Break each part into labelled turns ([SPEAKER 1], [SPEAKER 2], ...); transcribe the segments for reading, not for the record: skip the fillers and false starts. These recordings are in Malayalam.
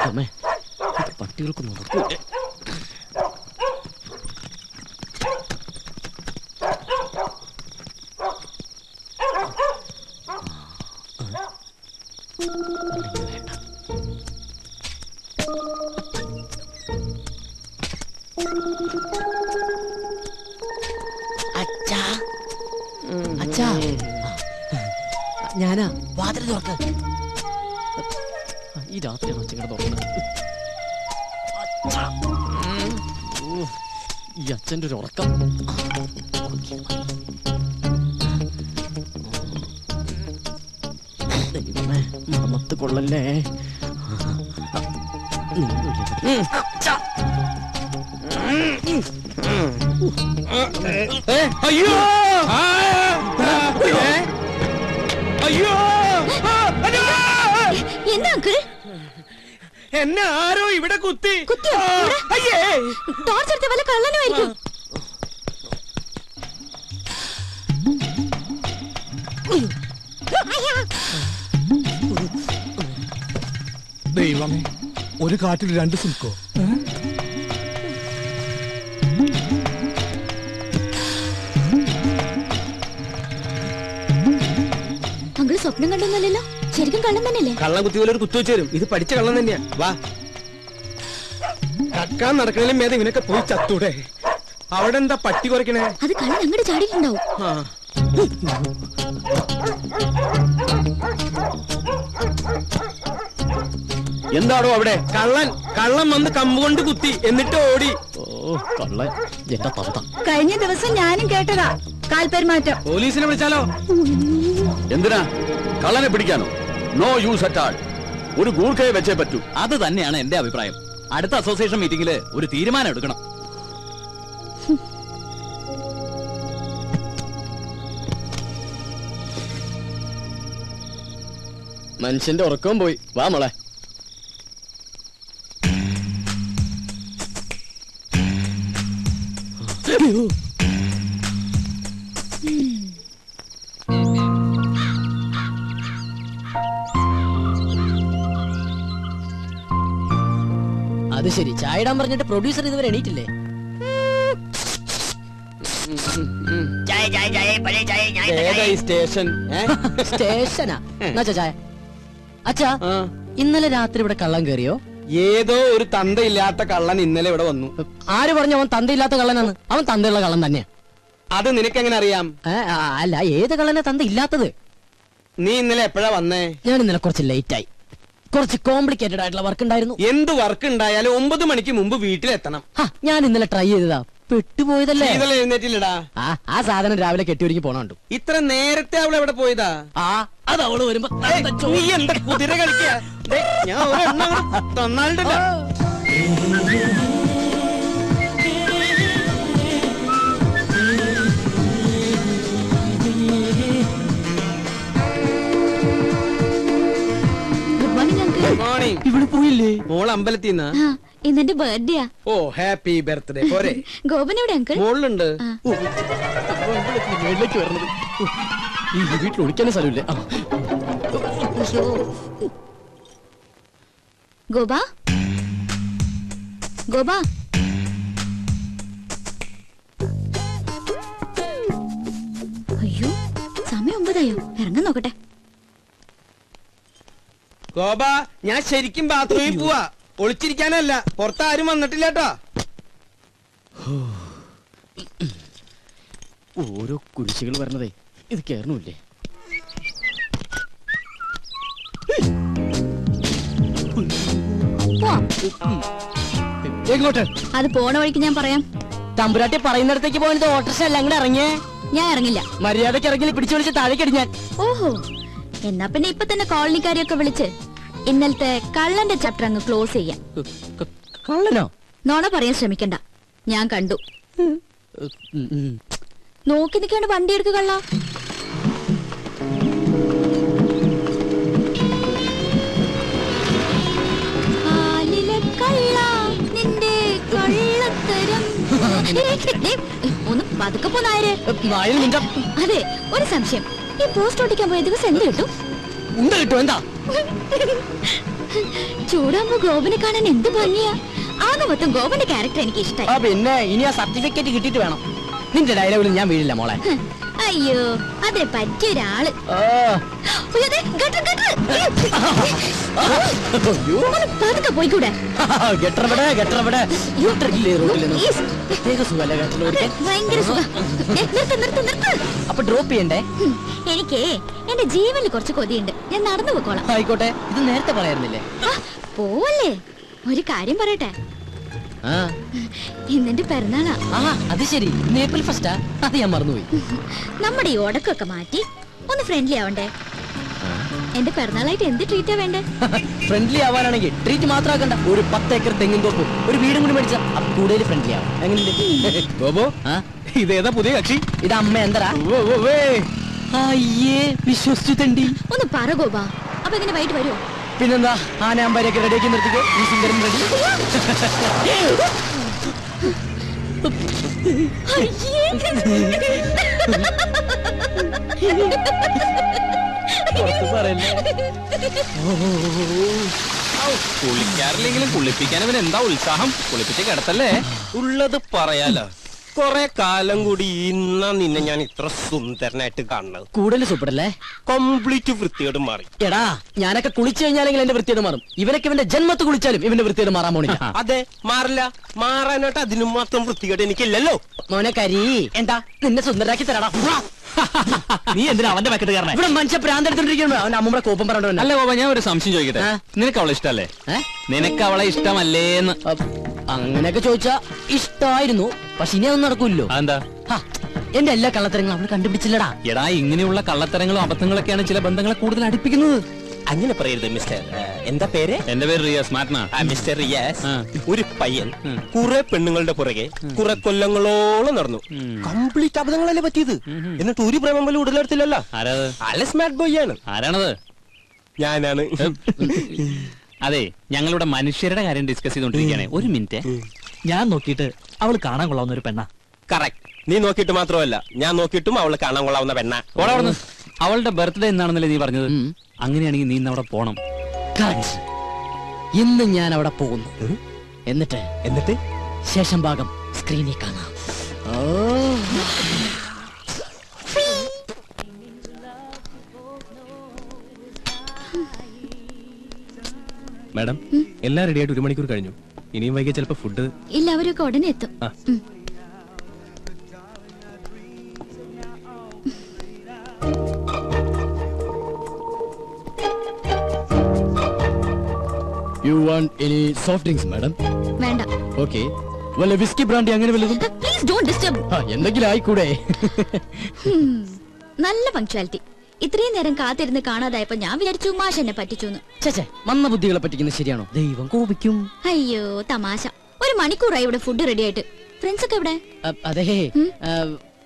[SPEAKER 1] അമ്മേ പട്ടികൾക്ക് നടക്കൂലേ? ഞാനാ വാതിൽ തുറക്ക്. ഈ രാത്രിയാണ് അച്ഛൻ തുറക്കുന്നത്. ഈ അച്ഛൻ്റെ ഒരു ഉറക്കം. മണത്ത് കൊള്ളല്ലേ?
[SPEAKER 2] അയ്യോ അയ്യോ
[SPEAKER 3] എന്താ അങ്കിൾ?
[SPEAKER 2] എന്നെ ആരോ ഇവിടെ കുത്തി. അയ്യേ,
[SPEAKER 3] ടോർച്ചെടുത്ത വല്ല കള്ളനുമായിരിക്കും.
[SPEAKER 2] ദൈവമേ, ഒരു കാട്ടിൽ രണ്ട് സിൽക്കോ?
[SPEAKER 3] അങ്കിൾ സ്വപ്നം കണ്ടൊന്നല്ലോ, ശരിക്കും കള്ളം തന്നെയല്ലേ?
[SPEAKER 4] കള്ളം കുത്തി പോലെ ഒരു കുത്തു വെച്ചു തരും. ഇത് പഠിച്ച കള്ളം തന്നെയാ. വാ, കക്കാൻ നടക്കണേലും മേധ ഇവനൊക്കെ പോയി ചത്തൂടെ. അവിടെ എന്താ പട്ടി കുറയ്ക്കണേ?
[SPEAKER 3] അത് കള്ളൻ അങ്ങോട്ട് ചാടിയിട്ടുണ്ടാവും.
[SPEAKER 4] എന്താണോ അവിടെ? കള്ളം വന്ന് കമ്പുകൊണ്ട് കുത്തി, എന്നിട്ട് ഓടി.
[SPEAKER 1] ഓ കള്ളൻ, എന്റെ തന്ത.
[SPEAKER 3] കഴിഞ്ഞ ദിവസം ഞാനും കേട്ടതാ കാൽപെരുമാറ്റം.
[SPEAKER 4] പോലീസിനെ വിളിച്ചാലോ?
[SPEAKER 5] എന്തിനാ? കള്ളനെ പിടിക്കാനോ? No use at all. ഒരു ഗൂർഖയെ വെച്ചേ പറ്റൂ.
[SPEAKER 6] അത് തന്നെയാണ് എന്റെ അഭിപ്രായം. അടുത്ത അസോസിയേഷൻ മീറ്റിംഗില് ഒരു തീരുമാനം എടുക്കണം.
[SPEAKER 1] മനുഷ്യന്റെ ഉറക്കവും പോയി. വാ മോളെ. അത് ശരി, ചായ ഇടാൻ പറഞ്ഞിട്ട് പ്രൊഡ്യൂസർ ഇതുവരെ എണീറ്റില്ലേ? സ്റ്റേഷനാ? ചായ അച്ഛാ, ഇന്നലെ രാത്രി ഇവിടെ കള്ളൻ കയറിയോ?
[SPEAKER 4] ഏതോ ഒരു തന്തയില്ലാത്ത കള്ളൻ ഇന്നലെ ഇവിടെ വന്നു.
[SPEAKER 1] ആര് പറഞ്ഞു അവൻ തന്തയില്ലാത്ത കള്ളനാണ്? അവൻ തന്തയുള്ള കള്ളൻ തന്നെയാ.
[SPEAKER 4] അത് നിനക്കെങ്ങനെ അറിയാം?
[SPEAKER 1] അല്ല, ഏത് കള്ളനെ തന്ത ഇല്ലാത്തത്?
[SPEAKER 4] നീ ഇന്നലെ എപ്പോഴാ വന്നേ?
[SPEAKER 1] ഞാൻ ഇന്നലെ കുറച്ച് ലേറ്റ് ആയി. കുറച്ച് കോംപ്ലിക്കേറ്റഡ് ആയിട്ടുള്ള വർക്ക് ഉണ്ടായിരുന്നു.
[SPEAKER 4] എന്ത് വർക്ക് ഉണ്ടായാലും 9 മണിക്ക് മുമ്പ് വീട്ടിലെത്തണം.
[SPEAKER 1] ഞാൻ ഇന്നലെ ട്രൈ ചെയ്തതാ, പെട്ടുപോയതല്ലേ.
[SPEAKER 4] എഴുന്നേറ്റില്ലടാ.
[SPEAKER 1] ആ സാധനം രാവിലെ കെട്ടിയൊരുക്കി പോണുണ്ട്.
[SPEAKER 4] ഇത്ര നേരത്തെ അവൾ എവിടെ പോയതാ?
[SPEAKER 1] അത് അവള് വരുമ്പോ
[SPEAKER 4] നീ എന്താ കുതിര കളിക്കാ? ഞാൻ തന്നാലുണ്ടല്ലോ.
[SPEAKER 1] ഇവിടെ പോയില്ലേ?
[SPEAKER 4] മോൾ അമ്പലത്തിന്നാ?
[SPEAKER 3] ഇന്നെന്റെ ബർത്ത്ഡേയാ.
[SPEAKER 4] ഓ, ഹാപ്പി ബർത്ത്ഡേ. പോരെ?
[SPEAKER 3] ഗോപൻ എവിടെ അങ്കിൾ?
[SPEAKER 4] മോളിലുണ്ട്.
[SPEAKER 1] മേളിലേക്ക് വരണത്. ഈ വീട്ടിൽ ഒളിക്കാനും സ്ഥലമില്ലേ?
[SPEAKER 3] ഗോപാ, ഗോപാ, അയ്യോ സമയം 9 ഇറങ്ങാൻ നോക്കട്ടെ.
[SPEAKER 4] ഗോപ, ഞാൻ ശരിക്കും ബാത്റൂമിൽ പോവാ. ഒളിച്ചിരിക്കാനല്ല. പുറത്താരും വന്നിട്ടില്ല കേട്ടോ.
[SPEAKER 1] ഓരോ കുരിശുകൾ വരണതേ, ഇത് കേറണില്ലേ? എങ്ങോട്ട്?
[SPEAKER 3] അത് പോണ വഴിക്ക് ഞാൻ പറയാം.
[SPEAKER 1] തമ്പുരാട്ടി പറയുന്നിടത്തേക്ക് പോയത് ഓട്ടോറിക്ഷ അല്ല, അങ്ങോട്ട് ഇറങ്ങിയേ.
[SPEAKER 3] ഞാൻ ഇറങ്ങില്ല.
[SPEAKER 1] മര്യാദക്ക് ഇറങ്ങി പിടിച്ചു വിളിച്ച് താഴേക്കടി ഞാൻ.
[SPEAKER 3] ഓഹോ, എന്നാ പിന്നെ ഇപ്പൊ തന്നെ കോളനിക്കാരെയൊക്കെ വിളിച്ച് ഇന്നലത്തെ കള്ളന്റെ ചാപ്റ്റർ അങ്ങ് ക്ലോസ് ചെയ്യാം.
[SPEAKER 1] കള്ളനോ?
[SPEAKER 3] നോണ പറയാൻ ശ്രമിക്കണ്ട, ഞാൻ കണ്ടു. നോക്കി നിൽക്കാണ്ട് വണ്ടി എടുക്കുക കള്ള. ഒന്ന് പതുക്കെ പോന്നായര്. അതെ, ഒരു സംശയം. ഈ പോസ്റ്റ് ഒട്ടിക്കാൻ പോയ ദിവസം എന്ത് കിട്ടും?
[SPEAKER 1] കിട്ടും. എന്താ?
[SPEAKER 3] ചൂടാകുമ്പോ ഗോപനെ കാണാൻ എന്ത് ഭംഗിയാ. ആകെ മൊത്തം ഗോപന്റെ ക്യാരക്ടർ എനിക്ക് ഇഷ്ടമായി.
[SPEAKER 1] പിന്നെ ഇനി ആ സർട്ടിഫിക്കറ്റ് കിട്ടിയിട്ട് വേണം. നിന്റെ ഡയലോഗിൽ ഞാൻ വീഴില്ല മോളെ.
[SPEAKER 3] അയ്യോ അതിന് പറ്റിയ ഒരാള്. പതുക്കെ പോയിക്കൂടെ? ഭയങ്കര സുഖം.
[SPEAKER 1] അപ്പൊ ഡ്രോപ്പ് ചെയ്യണ്ടേ?
[SPEAKER 3] എനിക്കേ എന്റെ ജീവനിൽ കുറച്ച് കൊതിയുണ്ട്. ഞാൻ നടന്നു പോയിക്കോളാം.
[SPEAKER 1] ആയിക്കോട്ടെ. ഇത് നേരത്തെ പറയായിരുന്നില്ലേ?
[SPEAKER 3] പോവല്ലേ? ഒരു കാര്യം പറയട്ടെ. ഇന്നെന്റെ പിറന്നാളാ.
[SPEAKER 1] അത് ശരി. ഏപ്രിൽ ഫസ്റ്റാ? അത് ഞാൻ മറന്നുപോയി.
[SPEAKER 3] നമ്മുടെ ഈ ഉടക്കൊക്കെ മാറ്റി ഒന്ന് ഫ്രണ്ട്ലി ആവണ്ടേ? എന്റെ പിറന്നാളായിട്ട് എന്ത് ട്രീറ്റാ വേണ്ടേ?
[SPEAKER 1] ഫ്രണ്ട്ലി ആവാനാണെങ്കിൽ ട്രീറ്റ് മാത്രം ആക്കണ്ട. ഒരു 10 ഏക്കർ തെങ്ങിൻ തോപ്പും ഒരു വീടും കൂടി മേടിച്ച അപ്പൊ കൂടുതൽ ഫ്രണ്ട്ലി ആവും. എങ്ങനെയുണ്ട് ഗോപോ?
[SPEAKER 2] ഇതേതാ പുതിയ കക്ഷി?
[SPEAKER 1] ഇത് അമ്മ എന്തരാ? അയ്യേ വിശ്വസിച്ചു തണ്ടി.
[SPEAKER 3] ഒന്ന് പറ ഗോപാ. അപ്പൊ എങ്ങനെ വൈകിട്ട് വരുമോ?
[SPEAKER 1] പിന്നെന്താ, ആനയാമ്പാരൊക്കെ റെഡിയാക്കി നിർത്തിക്കോ. ഈ സുന്ദരൻ റെഡി.
[SPEAKER 6] കുളിക്കാറില്ലെങ്കിലും കുളിപ്പിക്കാൻ അവൻ എന്താ ഉത്സാഹം. കുളിപ്പിച്ച് കിടത്തല്ലേ?
[SPEAKER 4] ഉള്ളത് പറയാലോ. കൊറേ കാലം കൂടി ഇന്നാ നിന്നെ ഞാൻ ഇത്ര സുന്ദരനായിട്ട് കാണുന്നത്.
[SPEAKER 1] കൂടുതൽ സൂപ്പറല്ലേ?
[SPEAKER 4] കംപ്ലീറ്റ് വൃത്തിയോട് മാറി.
[SPEAKER 1] എടാ ഞാനൊക്കെ കുളിച്ചു കഴിഞ്ഞാലെങ്കിൽ എന്റെ വൃത്തിയോട് മാറും. ഇവനൊക്കെ ഇവന്റെ ജന്മത്ത് കുളിച്ചാലും ഇവന്റെ വൃത്തിയോട് മാറാൻ പോണില്ല.
[SPEAKER 4] അതെ, മാറില്ല. മാറാനായിട്ട് അതിനും മാത്രം വൃത്തികേട് എനിക്കില്ലല്ലോ.
[SPEAKER 1] മോനെ കരി, എന്താ നിന്നെ സുന്ദരാക്കി തരാടാ.
[SPEAKER 6] നീ എന്തിനാ അവന്റെ പാക്കറ്റ് കാരണം?
[SPEAKER 1] ഇവിടെ മനുഷ്യ പ്രാന്തെടുത്തോണ്ടിരിക്കുന്നു. അവൻ അമ്മൂടെ കോപ്പം പറഞ്ഞോ.
[SPEAKER 6] അല്ല ഗോപ, ഞാൻ ഒരു സംശയം ചോദിക്കട്ടെ. നിനക്ക് അവളെ ഇഷ്ടല്ലേ? നിനക്ക് അവളെ ഇഷ്ടമല്ലേന്ന്?
[SPEAKER 1] അങ്ങനെയൊക്കെ ചോദിച്ചാ ഇഷ്ടമായിരുന്നു. പക്ഷെ ഇനി അതൊന്നും നടക്കൂല്ലോ.
[SPEAKER 6] എന്താ?
[SPEAKER 1] എന്റെ എല്ലാ കള്ളത്തരങ്ങളും അവള് കണ്ടുപിടിച്ചില്ലടാ.
[SPEAKER 6] എടാ, ഇങ്ങനെയുള്ള കള്ളത്തരങ്ങളും അബദ്ധങ്ങളൊക്കെയാണ് ചില ബന്ധങ്ങളെ കൂടുതൽ അടുപ്പിക്കുന്നത്.
[SPEAKER 4] അങ്ങനെ പറയരുത് മിസ്റ്റർ. എന്താ പേര്?
[SPEAKER 6] എന്റെ പേര് റിയാസ്. മാറ്റനാ?
[SPEAKER 4] മിസ്റ്റർ റിയാസ്. ഒരു പയ്യൻ കുറെ പെണ്ണുങ്ങളുടെ പുറകെ കുറെ കൊല്ലങ്ങളോളം നടന്നു. കംപ്ലീറ്റ് അബദ്ധങ്ങളല്ലേ പറ്റിയത്. എന്നിട്ട് ഒരു പ്രേമം പോലും ഉടലെടുത്തില്ലല്ലോ.
[SPEAKER 6] ആരാത്?
[SPEAKER 4] അല്ല, സ്മാർട്ട് ബോയ് ആണ്.
[SPEAKER 6] ആരാണത്?
[SPEAKER 4] ഞാനാണ്.
[SPEAKER 6] അതെ, ഞങ്ങളുടെ മനുഷ്യരുടെ കാര്യം ഡിസ്കസ് ചെയ്തോണ്ടിരിക്കുകയാണ്. ഒരു മിനിറ്റ്.
[SPEAKER 2] ഞാൻ നോക്കിയിട്ട് അവള് കാണാൻ കൊള്ളാവുന്ന ഒരു പെണ്ണ.
[SPEAKER 4] കറക്റ്റ്. നീ നോക്കിയിട്ട് മാത്രമല്ല, ഞാൻ നോക്കിയിട്ടും അവള് കാണാൻ കൊള്ളാവുന്ന പെണ്ണ.
[SPEAKER 6] അവളുടെ ബർത്ത്ഡേ എന്നാണെന്നല്ലേ നീ പറഞ്ഞത്? അങ്ങനെയാണെങ്കിൽ നീ ഇന്ന് അവിടെ പോണം.
[SPEAKER 1] ഇന്ന് ഞാൻ അവിടെ പോകുന്നു. എന്നിട്ട് ശേഷം ഭാഗം സ്ക്രീനിൽ കാണാം.
[SPEAKER 2] മാഡം, എല്ലാം റെഡി ആയിട്ട് 1 മണിക്കൂർ കഴിഞ്ഞു. ഇനിയും വൈകിയ ചിലപ്പോ ഫുഡ്
[SPEAKER 3] ഇല്ല, അവരൊക്കെ ഉടനെ എത്തും.
[SPEAKER 1] You want any soft drinks, madam?
[SPEAKER 3] വേണ്ട.
[SPEAKER 1] Okay. വല്ല വിസ്കി ബ്രാൻഡി അങ്ങനെ വല്ലതും?
[SPEAKER 3] Please don't disturb.
[SPEAKER 1] എന്തെങ്കിലും ആയിക്കൂടെ?
[SPEAKER 3] നല്ല പങ്ക്ച്വാലിറ്റി. ഇത്രയും നേരം കാത്തിരുന്ന് കാണാതായപ്പോ ഞാൻ വിചാരിച്ചു മാഷ് എന്നെ പറ്റിച്ചു.
[SPEAKER 1] ചേച്ചേ, മന്ന ബുദ്ധികളെ പറ്റിക്കുന്നത് ശരിയാണോ? ദൈവം കോപിക്കും.
[SPEAKER 3] അയ്യോ തമാശ. 1 മണിക്കൂറായി ഇവിടെ ഫുഡ് റെഡി ആയിട്ട്. ഫ്രണ്ട്സ് ഒക്കെ എവിടെ?
[SPEAKER 1] അതെ,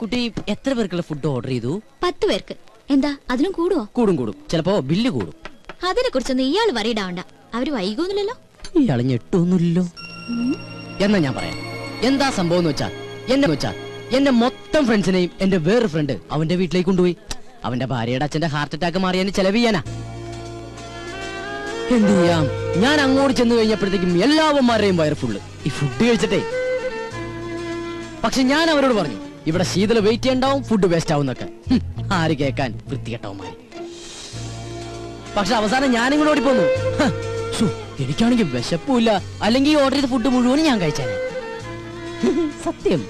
[SPEAKER 1] കുട്ടി എത്ര പേർക്കുള്ള ഫുഡ് ഓർഡർ ചെയ്തു?
[SPEAKER 3] 10 പേർക്ക്. എന്താ അതിനും കൂടുവോ?
[SPEAKER 1] കൂടും. ചിലപ്പോ ബില്ല് കൂടും.
[SPEAKER 3] അതിനെ കുറിച്ചൊന്നും ഇയാൾ വറീഡാവണ്ട. അവര് വൈകൊന്നുമില്ലല്ലോ.
[SPEAKER 1] ഇയാള് ഞെട്ടൊന്നുമില്ലല്ലോ. എന്നാ ഞാൻ പറയാം എന്താ സംഭവം എന്ന് വെച്ചാ എന്റെ മൊത്തം ഫ്രണ്ട്സിനെയും എന്റെ വേറെ ഫ്രണ്ട് അവന്റെ വീട്ടിലേക്ക് കൊണ്ടുപോയി. അവന്റെ ഭാര്യയുടെ അച്ഛന്റെ ഹാർട്ട് അറ്റാക്ക് മാറിയതിന് ചെലവ് ചെയ്യാനാ. എന്ത് ചെയ്യാം? ഞാൻ അങ്ങോട്ട് ചെന്ന് കഴിഞ്ഞപ്പോഴത്തേക്കും എല്ലാവന്മാരുടെയും വയറ് ഫുള്ള് ഈ ഫുഡ് കഴിച്ചിട്ടേ. പക്ഷെ ഞാൻ അവരോട് പറഞ്ഞു, ഇവിടെ ശീതള വെയിറ്റ് ചെയ്യണ്ടാവും, ഫുഡ് വേസ്റ്റ് ആവുന്നൊക്കെ. ആര് കേൾക്കാൻ? വൃത്തികെട്ടവന്മാര്. പക്ഷെ അവസാനം ഞാനിങ്ങോട്ട് ഓടിപ്പോന്നു. എനിക്കാണെങ്കിൽ വിശപ്പില്ല. അല്ലെങ്കിൽ ഓർഡർ ചെയ്ത ഫുഡ് മുഴുവനും ഞാൻ കഴിച്ചാനെ. സത്യം.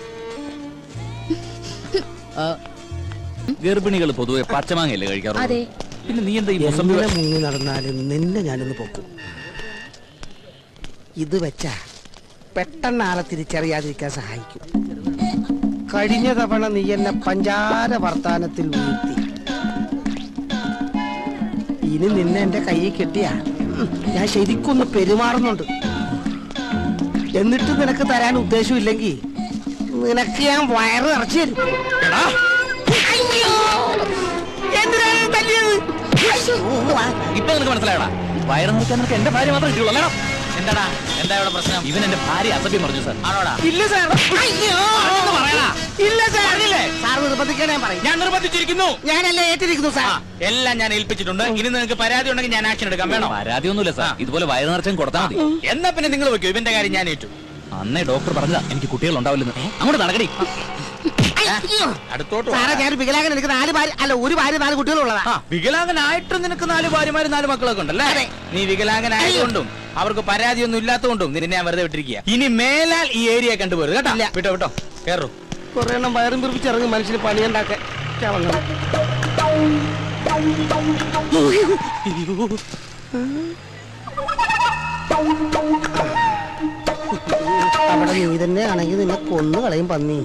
[SPEAKER 6] ഗർഭിണികൾ പൊതുവെ പച്ചമാങ്ങയല്ലേ കഴിക്കാറുള്ളത്? പിന്നെ നീ എന്താ ഈ
[SPEAKER 7] മുങ്ങി നടന്നാലും നിന്നെ ഞാനൊന്ന് പൊക്കും. ഇത് വെച്ചാ പെട്ടെന്ന് ആളെ തിരിച്ചറിയാതിരിക്കാൻ സഹായിക്കും. കഴിഞ്ഞ തവണ നീ എന്നെ പഞ്ചാര വർത്താനത്തിൽ വീഴ്ത്തി. ഇനി നിന്നെ എന്റെ കയ്യിൽ കെട്ടിയാ ഞാൻ ശരിക്കൊന്ന് പെരുമാറുന്നുണ്ട്. എന്നിട്ട് നിനക്ക് തരാൻ ഉദ്ദേശമില്ലെങ്കിൽ നിനക്ക് ഞാൻ വയറ് നിറച്ചു തരും.
[SPEAKER 6] ഇപ്പൊ നിനക്ക് മനസ്സിലായടാ? വയറ് നിൽക്കാൻ നിനക്ക് എന്റെ ഭാര്യ മാത്രം കിട്ടുള്ളൂ. എന്താടാ എന്താ ഇവിടെ പ്രശ്നം? ഇവൻ എന്റെ ഭാര്യ അസഭ്യം പറഞ്ഞു സാർ. ആണോടാ?
[SPEAKER 7] ഇല്ല സാർ.
[SPEAKER 6] ആണെന്ന് പറയടാ.
[SPEAKER 7] ഇല്ല സാർ.
[SPEAKER 6] പറഞ്ഞില്ലേ?
[SPEAKER 7] സാർ നിർബന്ധിക്കണേ ഞാൻ പറയും.
[SPEAKER 6] ഞാൻ നിർബന്ധിച്ചിരിക്കുന്നു.
[SPEAKER 7] ഞാനല്ലേ ഏറ്റിരിക്കുന്നു സാർ.
[SPEAKER 6] എല്ലാം ഞാൻ ഏൽപ്പിച്ചിട്ടുണ്ട്. ഇനി നിങ്ങൾക്ക് പരാതി ഉണ്ടെങ്കിൽ ഞാൻ ആക്ഷൻ എടുക്കാം. വേണോ?
[SPEAKER 2] പരാതിയൊന്നുമില്ല സാർ, ഇതുപോലെ വയറു നിറച്ചും കൊടുത്താൽ മതി.
[SPEAKER 6] എന്നാ പിന്നെ നിങ്ങൾ വെക്കോ, ഇവന്റെ കാര്യം ഞാൻ ഏറ്റു.
[SPEAKER 2] അന്നേ ഡോക്ടർ പറഞ്ഞതാ എനിക്ക് കുട്ടികൾ ഉണ്ടാവില്ലെന്ന്. അങ്ങോട്ട് നടക്കടി.
[SPEAKER 7] അയ്യോ.
[SPEAKER 6] അടുത്തോട്ട്
[SPEAKER 7] സാറേ ഞാൻ വികലാംഗൻ, എനിക്ക് 4 ഭാര്യ അല്ല 1 ഭാര്യ 4 കുട്ടികളുള്ളതാ.
[SPEAKER 6] വികലാംഗനായിട്ട് നിനക്ക് 4 ഭാര്യമാര് 4 മക്കളൊക്കെ ഉണ്ടല്ലേ? നീ വികലാംഗനായതുകൊണ്ടും അവർക്ക് പരാതിയൊന്നും ഇല്ലാത്തതുകൊണ്ടും നിന്നെ ഞാൻ വെറുതെ വിട്ടിരിക്കുക. ഇനി മേലാൽ ഈ ഏരിയ കണ്ടുപോരുത് കേട്ടോ. വിട്ടോ വിട്ടോ, കേറൂ.
[SPEAKER 7] കുറെ എണ്ണം വയറും പിറപ്പിച്ചിറങ്ങി മനുഷ്യന് പണിയുണ്ടാക്കാൻ. അവിടെ നീ തന്നെ ആണെങ്കിൽ നിന്നെ കൊന്നു കളയും പന്നി.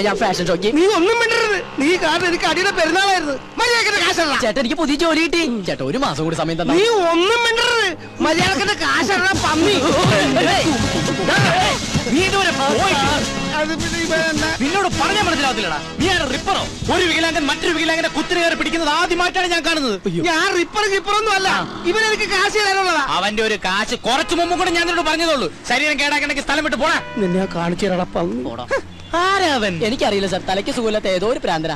[SPEAKER 1] ഞാൻ ഫാഷൻ ഷോക്ക്.
[SPEAKER 7] നീ ഒന്നും മിണ്ടരുത്. നീ കാരണം എനിക്ക് അടിയുടെ പെരുന്നാളായിരുന്നു. മര്യാദക്കിന്റെ കാശല്ല.
[SPEAKER 1] ചേട്ടാ എനിക്ക് പുതിയ ജോലി കിട്ടി. ചേട്ടാ 1 മാസം കൂടി സമയം തന്നെ.
[SPEAKER 7] നീ ഒന്നും മിണ്ടരുത്. മര്യാദക്കിന്റെ കാശല്ല പന്നി.
[SPEAKER 6] നീ ഇതുവരെ പോയിട്ടില്ല.
[SPEAKER 7] അത് പിന്നെ ഇവൻ എന്നാ?
[SPEAKER 6] നിന്നോട് പറഞ്ഞാൽ മനസ്സിലാവത്തില്ലടാ. നീ ആണ് റിപ്പറോ? ഒരു വികലാംഗൻ മറ്റൊരു വികലാംഗനെ കുത്തിരി കയറി പിടിക്കുന്നത് ആദ്യമായിട്ടാണ് ഞാൻ കാണുന്നത്.
[SPEAKER 7] ഞാൻ റിപ്പറൊന്നും അല്ല. ഇവൻ എനിക്ക് കാശ് തരാനുള്ളതാ.
[SPEAKER 6] അവന്റെ ഒരു കാശ് കുറച്ചു മുമ്പ് കൂടെ ഞാൻ നിന്നോട് പറഞ്ഞതോളൂ. ശരീരം കേടാക്കണമെങ്കിൽ സ്ഥലം വിട്ട് പോടാ.
[SPEAKER 7] നിന്നെ കാണിച്ചു തരാടാ പന്നി.
[SPEAKER 6] ആരാവൻ?
[SPEAKER 1] എനിക്കറിയില്ല സാർ, തലയ്ക്ക് സുഖമില്ലാത്ത ഏതോ ഒരു പ്രാന്തന.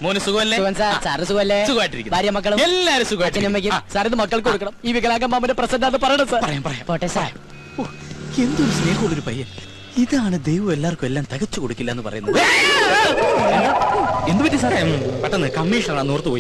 [SPEAKER 6] മോന് സുഖമല്ലേ?
[SPEAKER 1] സുഖം സാർ. സാറ് സുഖമല്ലേ?
[SPEAKER 6] സുഖമായിട്ടിരിക്കുന്നു.
[SPEAKER 1] ഭാര്യ മക്കളും
[SPEAKER 6] എല്ലാരും
[SPEAKER 1] അച്ഛനും
[SPEAKER 6] സുഖമായിട്ടിരിക്കുന്നു.
[SPEAKER 1] അമ്മയ്ക്കും. സാർ ഇത് മക്കൾക്ക് കൊടുക്കണം. ഈ വികലാംഗം മാമന്റെ പ്രസന്റ് ആണ് പറയണം സാർ. പോട്ടെ സാർ.
[SPEAKER 6] എന്തൊരു സ്നേഹമുള്ളൊരു പയ്യൻ. ഇതാണ് ദൈവം എല്ലാവർക്കും എല്ലാം തികച്ചു കൊടുക്കില്ല എന്ന് പറയുന്നത്. എന്ത് പറ്റി സാറേ? പെട്ടെന്ന് കമ്മീഷണറാണ് ഓർത്ത് പോയി.